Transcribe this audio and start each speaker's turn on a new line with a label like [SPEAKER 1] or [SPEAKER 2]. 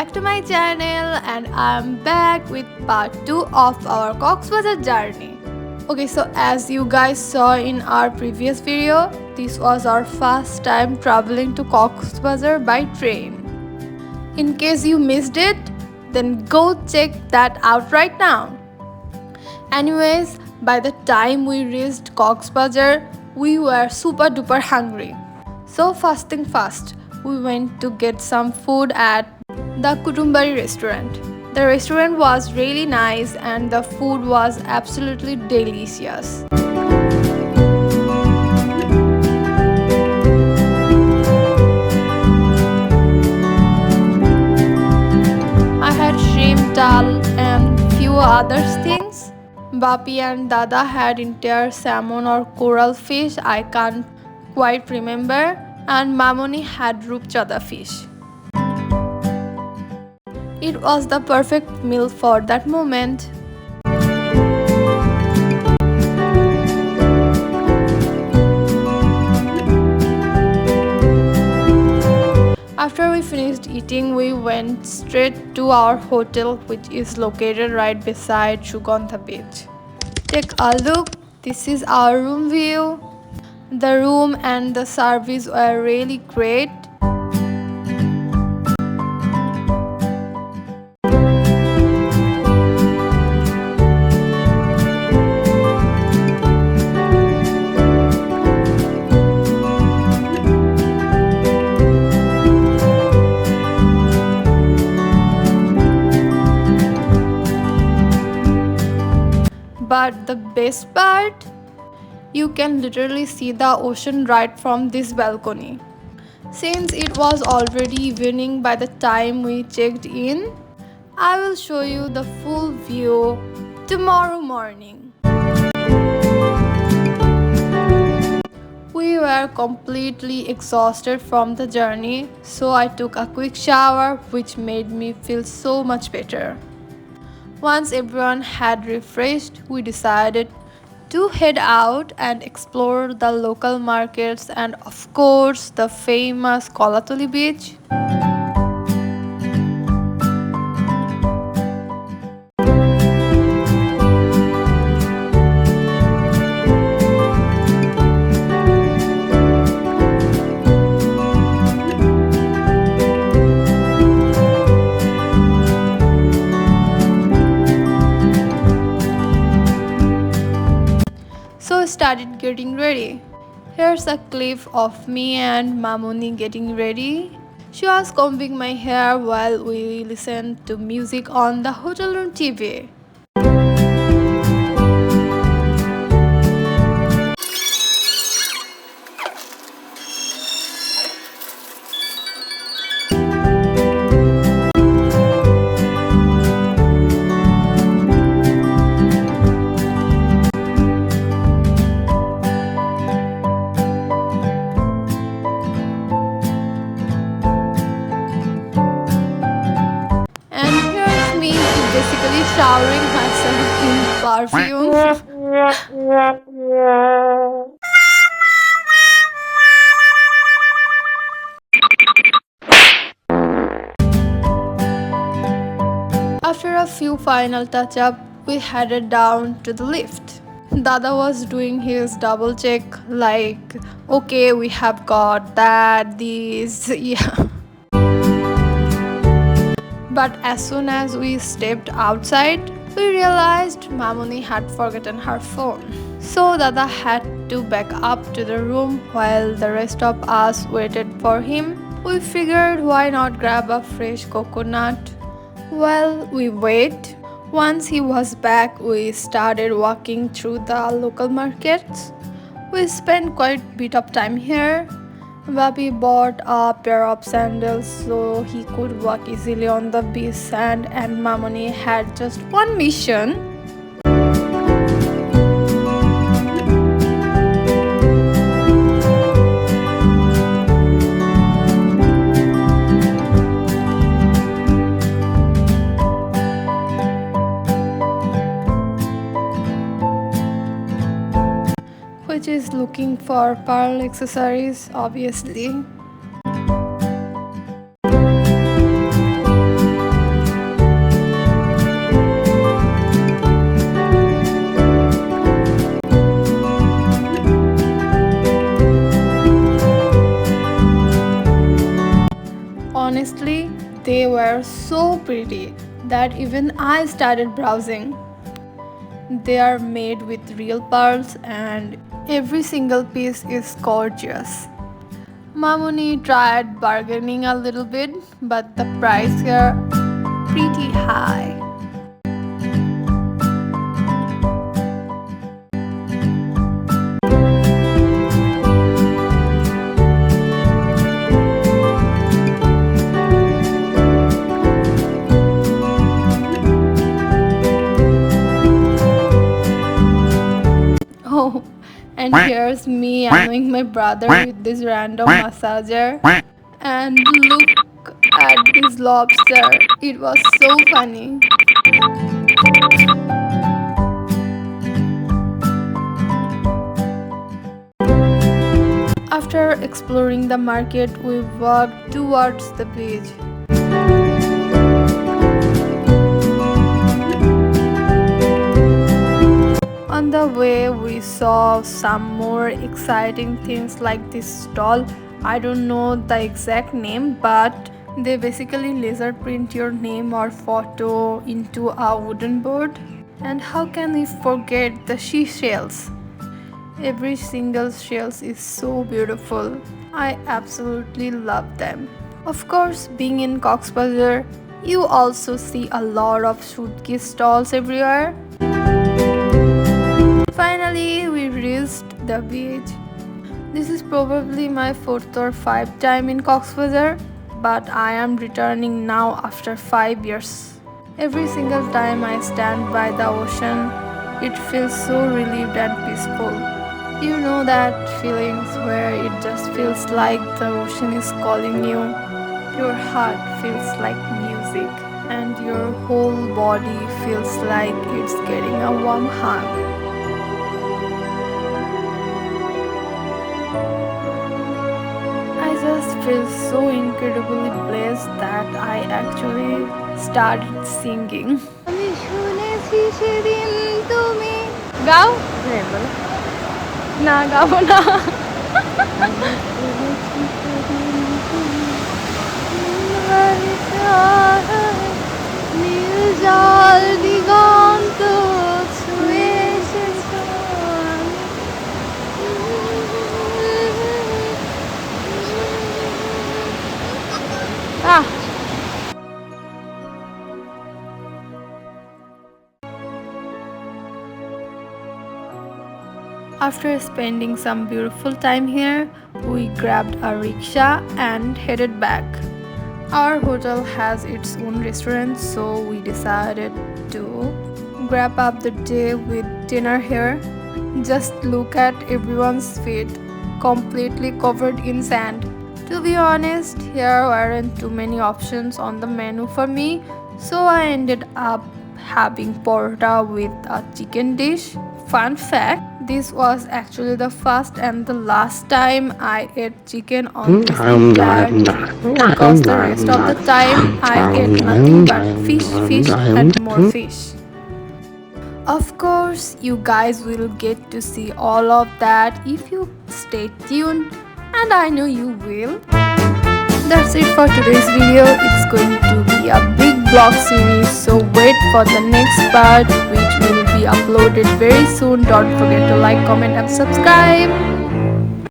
[SPEAKER 1] back to my channel, and I'm back with part 2 of our Bazar journey. Okay, so as you guys saw in our previous video, this was our first time traveling to Bazar by train. In case you missed it, then go check that out right now. Anyways, by the time we reached Bazar, we were super duper hungry. So first thing first, we went to get some food at the Kutumbari restaurant. The restaurant was really nice and the food was absolutely delicious. I had shrimp dal and few other things. Bapi and Dada had entire salmon or coral fish, I can't quite remember, and Mamoni had Rupchanda fish. It was the perfect meal for that moment. After we finished eating, we went straight to our hotel, which is located right beside Sugandha Beach. Take a look, this is our room view. The room and the service were really great. But the best part, you can literally see the ocean right from this balcony. Since it was already evening by the time we checked in, I will show you the full view tomorrow morning. We were completely exhausted from the journey, so I took a quick shower, which made me feel so much better. Once everyone had refreshed, we decided to head out and explore the local markets and of course the famous Kolatoli Beach. So started getting ready. Here's a clip of me and Mamoni getting ready. She was combing my hair while we listened to music on the hotel room TV. Basically showering myself in perfume. After a few final touch-up, we headed down to the lift. Dada was doing his double check like, okay, we have got that, this, yeah. But as soon as we stepped outside, we realized Mamoni had forgotten her phone. So Dada had to back up to the room while the rest of us waited for him. We figured why not grab a fresh coconut while we wait. Once he was back, we started walking through the local markets. We spent quite a bit of time here. Babi bought a pair of sandals so he could walk easily on the beach sand, and Mamoni had just one mission. Which is looking for pearl accessories, obviously. so pretty that even I started browsing. They are made with real pearls and every single piece is gorgeous. Mamoni tried bargaining a little bit, but the price here pretty high. Oh, and here's me annoying my brother with this random massager. And look at this lobster. It was so funny. After exploring the market, we walked towards the beach. On the way, we saw some more exciting things like this stall. I don't know the exact name, but they basically laser print your name or photo into a wooden board. And how can we forget the seashells? Every single shell is so beautiful. I absolutely love them. Of course, being in Cox's Bazar, you also see a lot of suitcase stalls everywhere. Finally, we reached the beach. This is probably my 4th or 5th time in Cox's Bazar, but I am returning now after 5 years. Every single time I stand by the ocean, it feels so relieved and peaceful. You know that feelings where it just feels like the ocean is calling you. Your heart feels like music and your whole body feels like it's getting a warm hug. I just feel so incredibly blessed that I actually started singing. আমি শুনেছি সেদিন তুমি গাও না গাবো না নীল জল দিগন্ত ছুঁয়ে এসেছ After spending some beautiful time here, we grabbed a rickshaw and headed back. Our hotel has its own restaurant, so we decided to wrap up the day with dinner here. Just look at everyone's feet, completely covered in sand. To be honest, here weren't too many options on the menu for me, so I ended up having porta with a chicken dish. Fun fact, this was actually the first and the last time I ate chicken on this entire trip, because the rest of the time I ate nothing but fish and more fish. Of course, you guys will get to see all of that if you stay tuned, and I know you will. That's it for today's video. It's going to be a big vlog series, so wait for the next part, which will be uploaded very soon. Don't forget to like, comment and subscribe.